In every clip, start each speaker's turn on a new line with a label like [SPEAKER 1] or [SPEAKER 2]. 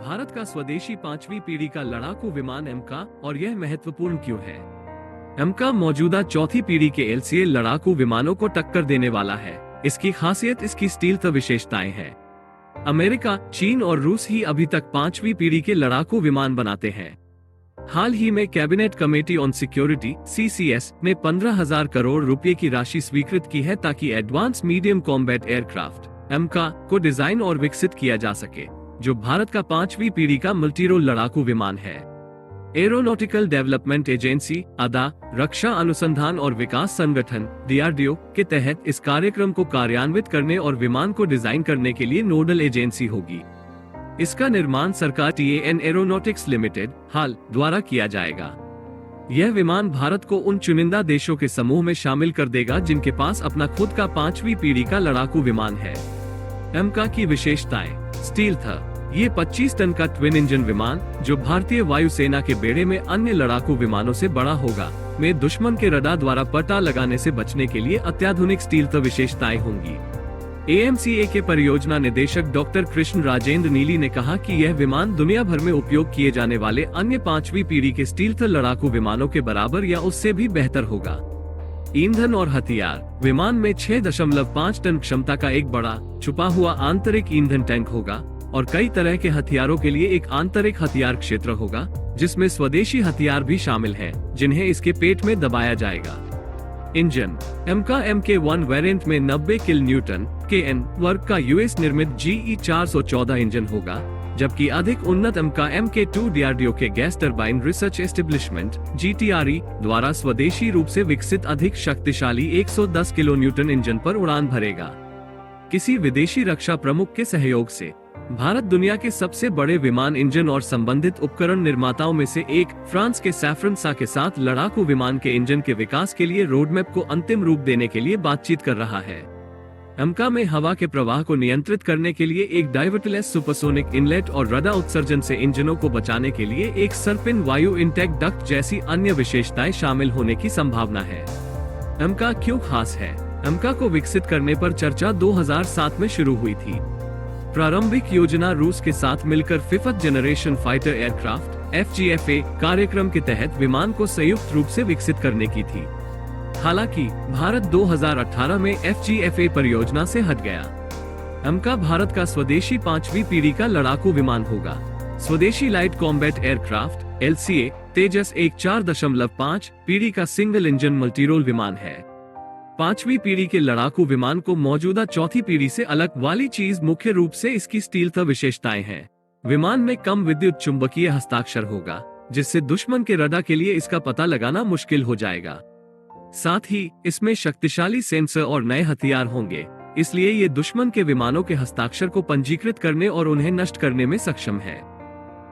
[SPEAKER 1] भारत का स्वदेशी 5वीं पीढ़ी का लड़ाकू विमान एमका, और यह महत्वपूर्ण क्यों है? एमका मौजूदा चौथी पीढ़ी के एलसीए लड़ाकू विमानों को टक्कर देने वाला है। इसकी खासियत इसकी स्टील्थ विशेषताएं हैं। अमेरिका, चीन और रूस ही अभी तक 5वीं पीढ़ी के लड़ाकू विमान बनाते हैं। हाल ही में cabinet committee on security (CCS) ने 15,000 करोड़ रुपए की राशि स्वीकृत की है ताकि एडवांस मीडियम कॉम्बैट एयरक्राफ्ट एमका को डिजाइन और विकसित किया जा सके, जो भारत का 5वीं पीढ़ी का मल्टीरोल लड़ाकू विमान है। एरोनॉटिकल डेवलपमेंट एजेंसी (ADA), रक्षा अनुसंधान और विकास संगठन (DRDO) के तहत इस कार्यक्रम को कार्यान्वित करने और विमान को डिजाइन करने के लिए नोडल एजेंसी होगी। इसका निर्माण सरकार TAN एरोनॉटिक्स लिमिटेड (HAL) द्वारा किया जाएगा। यह विमान भारत को उन चुनिंदा देशों के समूह में शामिल कर देगा जिनके पास अपना खुद का 5वीं पीढ़ी का लड़ाकू विमान है। एमका की विशेषताएं: स्टील्थ: ये 25 टन का ट्विन इंजन विमान, जो भारतीय वायुसेना के बेड़े में अन्य लड़ाकू विमानों से बड़ा होगा, में दुश्मन के रडार द्वारा पता लगाने से बचने के लिए अत्याधुनिक स्टील्थ विशेषताएं होंगी। AMCA के परियोजना निदेशक डॉक्टर कृष्ण राजेंद्र नीली ने कहा कि यह विमान दुनिया भर में उपयोग किए जाने वाले अन्य 5वीं पीढ़ी के स्टील्थ लड़ाकू विमानों के बराबर या उससे भी बेहतर होगा। ईंधन और हथियार: विमान में 6.5 टन क्षमता का एक बड़ा छुपा हुआ आंतरिक ईंधन टैंक होगा और कई तरह के हथियारों के लिए एक आंतरिक हथियार क्षेत्र होगा, जिसमें स्वदेशी हथियार भी शामिल हैं, जिन्हें इसके पेट में दबाया जाएगा। इंजन: एमका MK1 वेरिएंट में 90 किल न्यूटन (kN) वर्ग का US निर्मित GE 414 इंजन होगा, जबकि अधिक उन्नत एमका MK2 DRDO के gas turbine research establishment (GTRE) द्वारा स्वदेशी रूप से विकसित अधिक शक्तिशाली 110 किलो न्यूटन इंजन पर उड़ान भरेगा। किसी विदेशी रक्षा प्रमुख के सहयोग से भारत दुनिया के सबसे बड़े विमान इंजन और संबंधित उपकरण निर्माताओं में से एक फ्रांस के सैफ्रन के साथ लड़ाकू विमान के इंजन के विकास के लिए रोडमैप को अंतिम रूप देने के लिए बातचीत कर रहा है। एमका में हवा के प्रवाह को नियंत्रित करने के लिए एक डाइवर्टलेस सुपरसोनिक इनलेट और रडार उत्सर्जन से इंजनों को बचाने के लिए एक सर्पिन वायु इंटेक डक्ट जैसी अन्य विशेषताएं शामिल होने की संभावना है। एमका क्यों खास है? एमका को विकसित करने पर चर्चा 2007 में शुरू हुई थी। प्रारंभिक योजना रूस के साथ मिलकर 5th generation fighter aircraft (FGFA) कार्यक्रम के तहत विमान को संयुक्त रूप से विकसित करने की थी। हालांकि भारत 2018 में FGFA परियोजना से हट गया। एमका भारत का स्वदेशी 5वीं पीढ़ी का लड़ाकू विमान होगा। स्वदेशी लाइट कॉम्बैट एयरक्राफ्ट (LCA) तेजस एक 4.5 पीढ़ी का सिंगल इंजन मल्टीरोल विमान है। 5वीं पीढ़ी के लड़ाकू विमान को मौजूदा चौथी पीढ़ी से अलग वाली चीज मुख्य रूप से इसकी स्टील्थ विशेषताएं हैं। विमान में कम विद्युत चुंबकीय हस्ताक्षर होगा, जिससे दुश्मन के रडार के लिए इसका पता लगाना मुश्किल हो जाएगा। साथ ही इसमें शक्तिशाली सेंसर और नए हथियार होंगे, इसलिए ये दुश्मन के विमानों के हस्ताक्षर को पंजीकृत करने और उन्हें नष्ट करने में सक्षम है।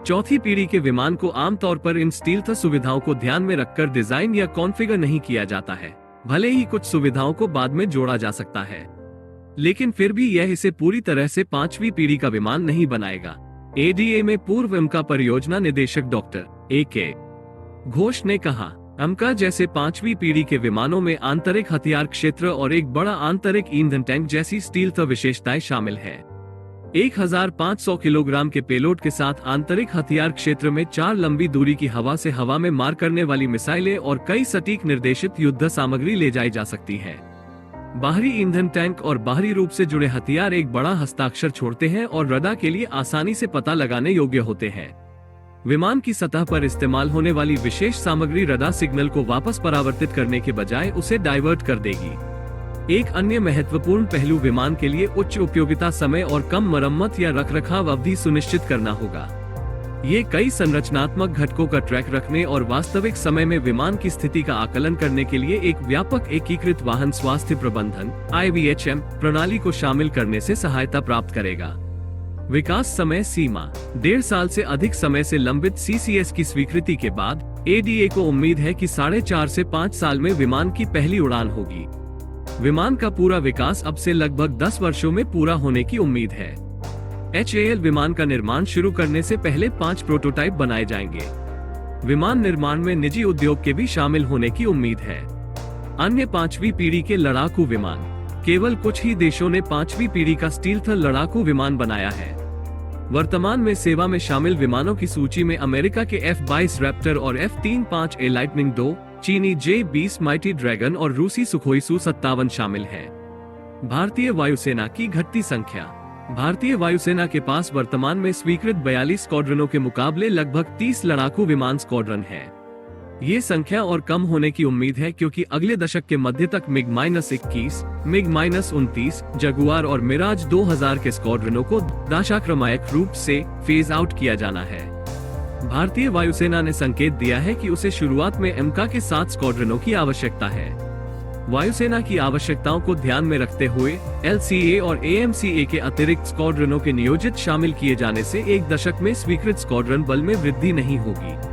[SPEAKER 1] चौथी पीढ़ी के विमान को आमतौर पर इन स्टील्थ सुविधाओं को ध्यान में रखकर डिजाइन या कॉन्फ़िगर नहीं किया जाता है, भले ही कुछ सुविधाओं को बाद में जोड़ा जा सकता है, लेकिन फिर भी यह इसे पूरी तरह से 5वीं पीढ़ी का विमान नहीं बनाएगा। ADA में पूर्व एमका परियोजना निदेशक डॉक्टर AK घोष ने कहा, एमका जैसे 5वीं पीढ़ी के विमानों में आंतरिक हथियार क्षेत्र और एक बड़ा आंतरिक ईंधन टैंक जैसी स्टील्थ विशेषताएं शामिल है। 1500 किलोग्राम के पेलोड के साथ आंतरिक हथियार क्षेत्र में 4 लंबी दूरी की हवा से हवा में मार करने वाली मिसाइलें और कई सटीक निर्देशित युद्ध सामग्री ले जाई जा सकती है। बाहरी ईंधन टैंक और बाहरी रूप से जुड़े हथियार एक बड़ा हस्ताक्षर छोड़ते हैं और रडार के लिए आसानी से पता लगाने योग्य होते हैं। विमान की सतह पर इस्तेमाल होने वाली विशेष सामग्री रडार सिग्नल को वापस परावर्तित करने के बजाय उसे डाइवर्ट कर देगी। एक अन्य महत्वपूर्ण पहलू विमान के लिए उच्च उपयोगिता समय और कम मरम्मत या रखरखाव अवधि सुनिश्चित करना होगा। ये कई संरचनात्मक घटकों का ट्रैक रखने और वास्तविक समय में विमान की स्थिति का आकलन करने के लिए एक व्यापक एकीकृत वाहन स्वास्थ्य प्रबंधन (IVHM) प्रणाली को शामिल करने से सहायता प्राप्त करेगा। विकास समय सीमा: 1.5 साल से अधिक समय से लंबित CCS की स्वीकृति के बाद ADA को उम्मीद है कि 4.5 से 5 साल में विमान की पहली उड़ान होगी। विमान का पूरा विकास अब से लगभग 10 वर्षों में पूरा होने की उम्मीद है। HAL विमान का निर्माण शुरू करने से पहले 5 प्रोटोटाइप बनाए जाएंगे। विमान निर्माण में निजी उद्योग के भी शामिल होने की उम्मीद है। अन्य 5वीं पीढ़ी के लड़ाकू विमान: केवल कुछ ही देशों ने 5वीं पीढ़ी का स्टील्थ लड़ाकू विमान बनाया है। वर्तमान में सेवा में शामिल विमानों की सूची में अमेरिका के F-22 रैप्टर और F-35A लाइटनिंग II, चीनी J-20 माइटी ड्रैगन और रूसी सुखोई Su-57 शामिल हैं। भारतीय वायुसेना की घटती संख्या। भारतीय वायुसेना के पास वर्तमान में स्वीकृत 42 स्क्वाड्रनों के मुकाबले लगभग 30 लड़ाकू विमान स्क्वाड्रन है। ये संख्या और कम होने की उम्मीद है क्योंकि अगले दशक के मध्य तक MiG-21, MiG-29, जगुआर और मिराज 2000 के स्क्वाड्रनों को दाशाक्रमायक रूप से फेज आउट किया जाना है। भारतीय वायुसेना ने संकेत दिया है कि उसे शुरुआत में एमका के 7 स्क्वाड्रनों की आवश्यकता है। वायुसेना की आवश्यकताओं को ध्यान में रखते हुए LCA और AMCA के अतिरिक्त स्क्वाड्रनों के नियोजित शामिल किए जाने से एक दशक में स्वीकृत स्क्वाड्रन बल में वृद्धि नहीं होगी।